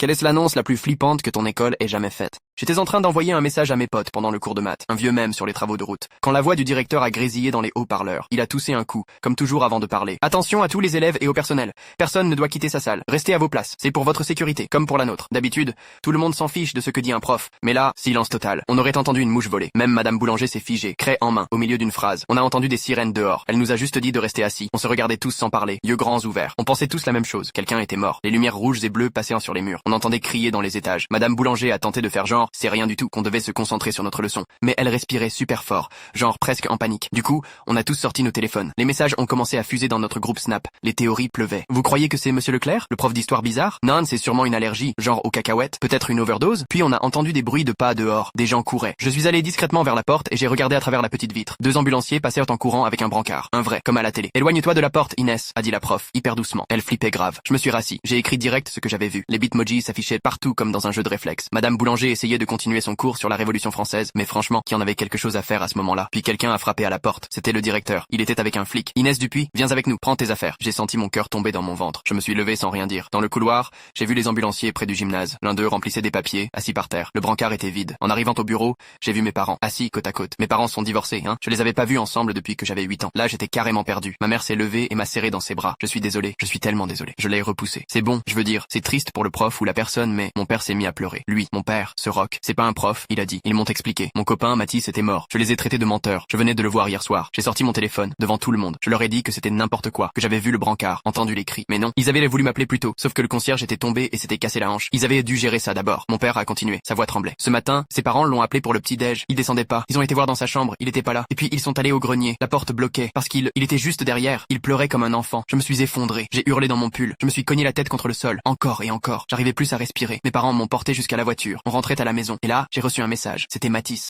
Quelle est l'annonce la plus flippante que ton école ait jamais faite? J'étais en train d'envoyer un message à mes potes pendant le cours de maths, un vieux mème sur les travaux de route, quand la voix du directeur a grésillé dans les haut-parleurs. Il a toussé un coup, comme toujours avant de parler. Attention à tous les élèves et au personnel. Personne ne doit quitter sa salle. Restez à vos places. C'est pour votre sécurité, comme pour la nôtre. D'habitude, tout le monde s'en fiche de ce que dit un prof. Mais là, silence total. On aurait entendu une mouche voler. Même Madame Boulanger s'est figée, craie en main, au milieu d'une phrase. On a entendu des sirènes dehors. Elle nous a juste dit de rester assis. On se regardait tous sans parler, yeux grands ouverts. On pensait tous la même chose. Quelqu'un était mort. Les lumières rouges et bleues passaient sur les murs. On entendait crier dans les étages. Madame Boulanger a tenté de faire genre, c'est rien du tout, qu'on devait se concentrer sur notre leçon. Mais elle respirait super fort, genre presque en panique. Du coup, on a tous sorti nos téléphones. Les messages ont commencé à fuser dans notre groupe Snap. Les théories pleuvaient. Vous croyez que c'est Monsieur Leclerc, le prof d'histoire bizarre? Non, c'est sûrement une allergie, genre aux cacahuètes, peut-être une overdose. Puis on a entendu des bruits de pas dehors. Des gens couraient. Je suis allé discrètement vers la porte et j'ai regardé à travers la petite vitre. 2 ambulanciers passèrent en courant avec un brancard. Un vrai, comme à la télé. Éloigne-toi de la porte, Inès, a dit la prof, hyper doucement. Elle flippait grave. Je me suis rassis. J'ai écrit direct ce que j'avais vu. Les bitmojis s'affichaient partout comme dans un jeu de réflexe. Madame Boulanger essayait de continuer son cours sur la Révolution française, mais franchement, qui en avait quelque chose à faire à ce moment-là. Puis quelqu'un a frappé à la porte. C'était le directeur. Il était avec un flic. Inès Dupuis, viens avec nous, prends tes affaires. J'ai senti mon cœur tomber dans mon ventre. Je me suis levé sans rien dire. Dans le couloir, j'ai vu les ambulanciers près du gymnase. L'un d'eux remplissait des papiers, assis par terre. Le brancard était vide. En arrivant au bureau, j'ai vu mes parents, assis côte à côte. Mes parents sont divorcés, hein. Je les avais pas vus ensemble depuis que j'avais 8 ans. Là, j'étais carrément perdu. Ma mère s'est levée et m'a serré dans ses bras. Je suis désolé. Je suis tellement désolé. Je l'ai repoussé. C'est bon, je veux dire, c'est triste pour le prof ou la personne, mais mon père s'est mis à pleurer. Lui, mon père, ce roc, c'est pas un prof, il a dit. Ils m'ont expliqué. Mon copain, Mathis, était mort. Je les ai traités de menteurs. Je venais de le voir hier soir. J'ai sorti mon téléphone, devant tout le monde. Je leur ai dit que c'était n'importe quoi, que j'avais vu le brancard, entendu les cris. Mais non, ils avaient voulu m'appeler plus tôt, sauf que le concierge était tombé et s'était cassé la hanche. Ils avaient dû gérer ça d'abord. Mon père a continué. Sa voix tremblait. Ce matin, ses parents l'ont appelé pour le petit-déj. Il descendait pas. Ils ont été voir dans sa chambre. Il était pas là. Et puis, ils sont allés au grenier. La porte bloquée. Parce qu'il était juste derrière. Il pleurait comme un enfant. Je me suis effondré. J'ai hurlé dans mon pull. Je me suis cogné la tête contre le sol. Encore et encore. J'arrivais plus à respirer. Mes parents m'ont porté jusqu'à la voiture. On rentrait à la maison. Et là, j'ai reçu un message. C'était Mathis.